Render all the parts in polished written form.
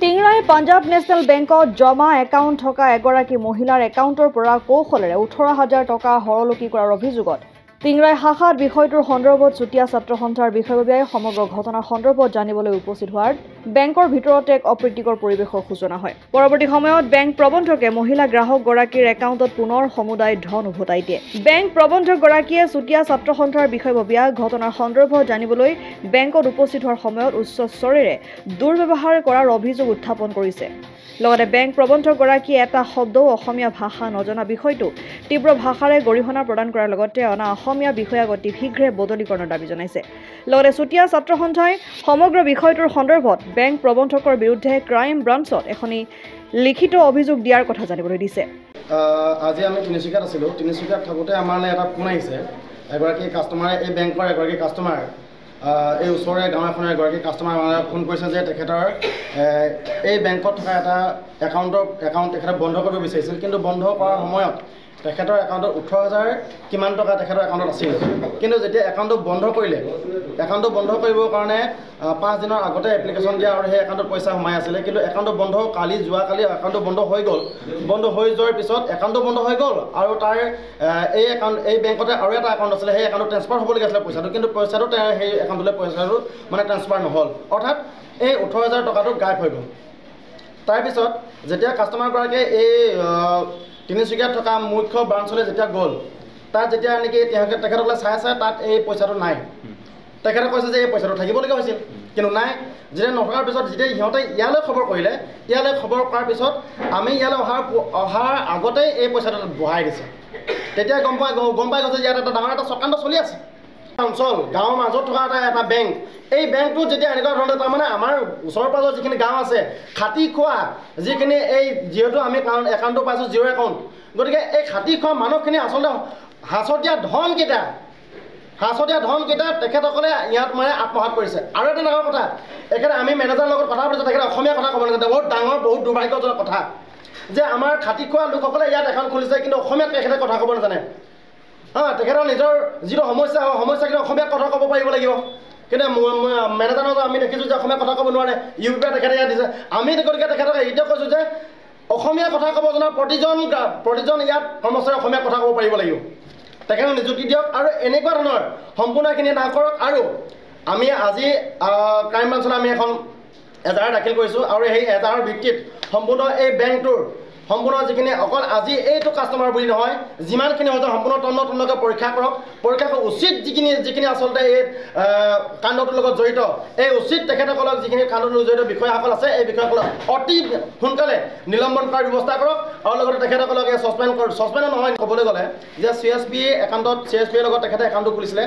Tingrai Punjab national বেংকত জমা account থকা এগৰাকী মহিলাৰ একাউণ্টৰ পৰা কৌশলেৰে 18,000 টকা হৰলুকি কৰাৰ অভিযোগত টিংৰাই শাখাত বিষয়টোৰ সন্দৰ্ভত চুতীয়া ছাত্ৰ সন্থাৰ বিষয়ববীয়াই সমগ্ৰ ঘটনাৰ সন্দৰ্ভত জানিবলৈ উপস্থিত হোৱাৰ বেংকৰ ভিতৰতে এক অপ্ৰীতিকৰ পৰিৱেশৰ সূচনা হয়। পৰৱৰ্তী সময়ত বেংক প্ৰবন্ধকে মহিলা গ্ৰাহকগৰাকীৰ একাউণ্টত পুনৰ সমুদায় ধন উভতাই দিয়ে। বেংক প্ৰবন্ধকগৰাকীয়ে চুতীয়া ছাত্ৰ সন্থাৰ বিষয়ববীয়াক ঘটনাৰ সন্দৰ্ভত জানিবলৈ বেংকত উপস্থিত হোৱাৰ সময়ত উচ্চ স্বৰেৰে দুৰ্ব্যৱহাৰ কৰাৰ অভিযোগ উত্থাপন কৰিছে। লগতে বেংক প্ৰবন্ধকগৰাকীয়ে এটা শব্দও অসমীয়া ভাষা নজনা বিষয়টো তীব্ৰ ভাষাৰে গৰিহণা প্ৰদান কৰাৰ লগতে অনা অসমীয়া বিষয়াক অতি শীঘ্ৰে বদলীকৰণৰ দাবী জনাইছে। লগতে চুতীয়া ছাত্ৰ সন্থাই সমগ্ৰ বিষয়টোৰ সন্দৰ্ভত বেংক প্ৰবন্ধকৰ বিৰুদ্ধে ক্ৰাইম ব্ৰাঞ্চত এখনি লিখিত অভিযোগ দিয়াৰ কথা জানিবলৈ দিছে। আজি আমি তিনিচুকীয়াত আছিলোঁ। তিনিচুকীয়াত থাকোঁতে আমালৈ এটা ফোন আহিছে। এগৰাকী কাষ্টমাৰে এই বেংকৰ এগৰাকী কাষ্টমাৰ এই ওচৰৰে গাঁও এখনৰ এগৰাকী কাষ্টমাৰ ফোন কৰিছে যে তেখেতৰ এই বেংকত থকা এটা একাউণ্ট তেখেতে বন্ধ কৰিব বিচাৰিছিল, কিন্তু বন্ধ কৰাৰ সময়ত তেখেতৰ একাউণ্টত 18,000 কিমান টকা তেখেতৰ একাউণ্টত আছিল। কিন্তু যেতিয়া একাউণ্টটো বন্ধ কৰিলে, একাউণ্টটো বন্ধ কৰিবৰ কাৰণে 5 দিনৰ আগতে এপ্লিকেশ্যন দিয়া আৰু সেই একাউণ্টত পইচা সোমাই আছিলে। কিন্তু একাউণ্টটো বন্ধ যোৱাকালি একাউণ্টটো বন্ধ হৈ গ'ল। বন্ধ হৈ যোৱাৰ পিছত একাউণ্টটো বন্ধ হৈ গ'ল আৰু তাৰ এই বেংকতে আৰু এটা একাউণ্ট আছিলে, সেই একাউণ্টত ট্ৰেন্সফাৰ হ'বলগীয়া আছিলে পইচাটো, কিন্তু পইচাটো সেই একাউণ্টলৈ পইচাটো ট্ৰেন্সফাৰ নহ'ল। অৰ্থাৎ এই 18,000 টকাটো গায়ব হৈ গ'ল। তাৰপিছত যেতিয়া কাষ্টমাৰগৰাকীয়ে এই তিনিচুকীয়াত থকা মুখ্য ব্ৰাঞ্চলৈ যেতিয়া গ'ল, তাত যেতিয়া নেকি তেখেতসকলে চাই তাত এই পইচাটো নাই। তেখেতে কৈছে যে এই পইচাটো থাকিবলগীয়া হৈছিল, কিন্তু নাই। যেতিয়া নথকাৰ পিছত যেতিয়া সিহঁতে ইয়ালৈ খবৰ কৰিলে, ইয়ালৈ খবৰ কৰাৰ পিছত আমি ইয়ালৈ অহাৰ আগতেই এই পইচাটো বঢ়াই দিছে। তেতিয়া গম পাই গৈছে যে ইয়াত এটা ডাঙৰ এটা চক্ৰান্ত চলি আছে। অঞ্চল গাঁৱৰ মাজত থকা এটা বেংক, এই বেংকটো যেতিয়া এনেকুৱা ধৰণে তাৰমানে আমাৰ ওচৰ পাজৰ যিখিনি গাঁও আছে, খাটি খোৱা যিখিনি যিহেতু আমি একাউণ্টটো পাইছোঁ জিৰ' একাউণ্ট, গতিকে এই খাটি খোৱা মানুহখিনি আচলতে হাঁচতীয়া ধনকেইটা তেখেতসকলে ইয়াত আত্মসাৎ কৰিছে। আৰু এটা ডাঙৰ কথা, আমি মেনেজাৰৰ লগত কথা পাতিছোঁ, তেখেতে অসমীয়া কথা ক'ব নাজানে। বহুত ডাঙৰ, বহুত দুৰ্ভাগ্যজনক কথা যে আমাৰ খাটি খোৱা লোকসকলে ইয়াত একাউণ্ট খুলিছে, কিন্তু অসমীয়াত তেখেতে কথা ক'ব নাজানে। তেখেতৰ নিজৰ যিটো সমস্যাখিনি অসমীয়াত কথা ক'ব পাৰিব লাগিব, কিন্তু মেনেজাৰৰ আমি দেখিছোঁ যে অসমীয়া কথা ক'ব নোৱাৰে। ইউপিআই তেখেতে ইয়াত দিছে। আমি গতিকে তেখেতক এইটোৱে কৈছোঁ যে অসমীয়া কথা ক'ব জনা প্ৰতিজন ইয়াত কৰ্মচাৰী অসমীয়া কথা ক'ব পাৰিব লাগিব। তেখেতক নিযুক্তি দিয়ক আৰু এনেকুৱা ধৰণৰ সম্পূৰ্ণখিনি না কৰক। আৰু আমি আজি ক্ৰাইম ব্ৰাঞ্চত আমি এখন এজাহাৰ দাখিল কৰিছোঁ আৰু সেই এজাহাৰৰ ভিত্তিত সম্পূৰ্ণ এই বেংকটোৰ সম্পূৰ্ণ যিখিনি অকল আজি এইটো কাষ্টমাৰ বুলি নহয়, যিমানখিনি হৈছে সম্পূৰ্ণ তন্নতন্নকৈ পৰীক্ষা কৰক। পৰীক্ষা কৰি উচিত যিখিনি আচলতে এই কাণ্ডটোৰ লগত জড়িত, এই উচিত তেখেতসকলক যিখিনি কাণ্ডটোৰ জড়িত বিষয়াসকল আছে, এই বিষয়াসকলক অতি সোনকালে নিলম্বন কৰাৰ ব্যৱস্থা কৰক। আৰু লগতে তেখেতসকলক ছাছপেণ্ডো নহয়, ক'বলৈ গ'লে যে CSP একাউণ্টত CSPৰ লগত তেখেতে একাউণ্টটো খুলিছিলে।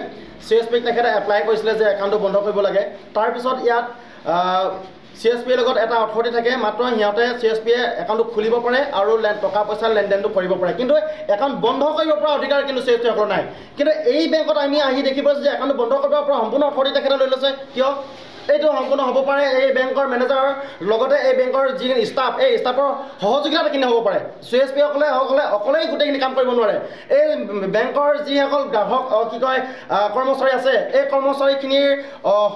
CSPক তেখেতে এপ্লাই কৰিছিলে যে একাউণ্টটো বন্ধ কৰিব লাগে। তাৰপিছত ইয়াত CSPৰ লগত এটা অথৰিটি থাকে, মাত্ৰ সিহঁতে CSPয়ে একাউণ্টটো খুলিব পাৰে আৰু টকা পইচাৰ লেনদেনটো কৰিব পাৰে, কিন্তু একাউণ্ট বন্ধ কৰিব পৰা অধিকাৰ কিন্তু CSPসকলৰ নাই। কিন্তু এই বেংকত আমি আহি দেখি পাইছোঁ যে একাউণ্টটো বন্ধ কৰিব পৰা সম্পূৰ্ণ অথৰিটি তেখেতে লৈ লৈছে। কিয়? এইটো সম্পূৰ্ণ হ'ব পাৰে এই বেংকৰ মেনেজাৰৰ লগতে এই বেংকৰ যিখিনি ষ্টাফ, এই ষ্টাফৰ সহযোগিতাত এইখিনি হ'ব পাৰে। CSPসকলে অকলেই গোটেইখিনি কাম কৰিব নোৱাৰে। এই বেংকৰ যিসকল গ্ৰাহক কৰ্মচাৰী আছে, এই কৰ্মচাৰীখিনিৰ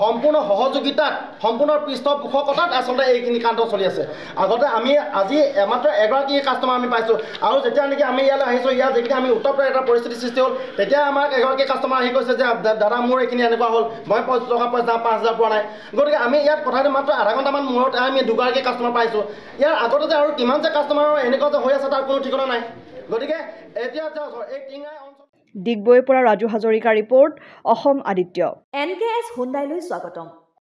সম্পূৰ্ণ সহযোগিতাত, সম্পূৰ্ণ পৃষ্ঠপোষকতাত আচলতে এইখিনি কাণ্ড চলি আছে। আগতে আমি আজি মাত্ৰ এগৰাকী কাষ্টমাৰ আমি পাইছোঁ, আৰু যেতিয়া নেকি আমি ইয়ালৈ আহিছোঁ, ইয়াত যিখিনি আমি উত্তপ্ত এটা পৰিস্থিতিৰ সৃষ্টি হ'ল, তেতিয়া আমাক এগৰাকী কাষ্টমাৰ আহি কৈছে যে দাদা মোৰ এইখিনি এনেকুৱা হ'ল, মই টকা পইচা 5,000 পোৱা নাই। গতিকে আমি ইয়াত কথাটো মাত্ৰ আধা ঘণ্টামান মূৰত আমি দুগৰাকী কাষ্টমাৰ পাইছোঁ। ইয়াৰ আগতে যে আৰু কিমান যে কাষ্টমাৰৰ এনেকুৱা যে হৈ আছে তাৰ কোনো ঠিকনা নাই। গতিকে এতিয়া এই টিংৰাই অঞ্চল। ডিগবৈৰ পৰা ৰাজু হাজৰিকা ৰিপৰ্ট, অসম আদিত্য। NKS হুণ্ডাইলৈ স্বাগতম।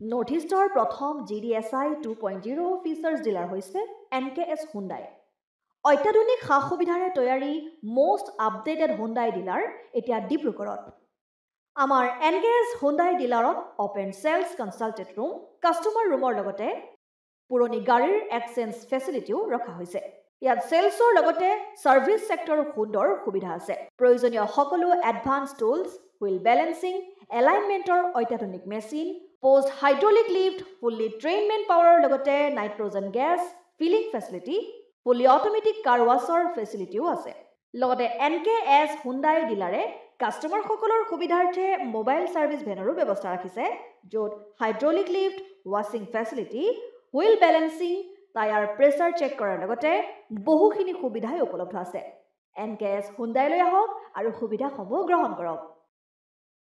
নৰ্থ ইষ্টৰ প্ৰথম GDSI 2.0 ফিচাৰ্ছ ডিলাৰ হৈছে NKS হুণ্ডাই। অত্যাধুনিক সা সুবিধাৰে তৈয়াৰী মষ্ট আপডেটেড হুণ্ডাই ডিলাৰ এতিয়া ডিব্ৰুগড়ত। আমাৰ NKS হুণ্ডাই ডিলাৰত open sales consulted room, customer ৰুমৰ লগতে পুৰণি গাড়ীৰ এক্সচেঞ্জ ফেচিলিটিও ৰখা হৈছে। ইয়াত চেলছৰ লগতে ছাৰ্ভিচ ছেক্টৰৰ সুন্দৰ সুবিধা আছে। প্ৰয়োজনীয় সকলো এডভান্স টুলছ, হুইল বেলেন্সিং, এলাইনমেণ্টৰ অত্যাধুনিক machine, post hydraulic lift, fully ট্ৰেইনমেণ্ট পাৱাৰৰ লগতে nitrogen gas filling facility, fully automatic car washer ফেচিলিটিও আছে। লগতে NKS হুণ্ডাই ডিলাৰে কাষ্টমাৰসকলৰ সুবিধাৰ্থে মোবাইল ছাৰ্ভিচ ভেনৰো ব্যৱস্থা ৰাখিছে, য'ত হাইড্ৰলিক লিফ্ট, ৱাশ্বিং facility, wheel balancing, tyre pressure check কৰাৰ লগতে বহুখিনি সুবিধাই উপলব্ধ আছে। NKS হুণ্ডাইলৈ আহক আৰু সুবিধাসমূহ গ্ৰহণ কৰক।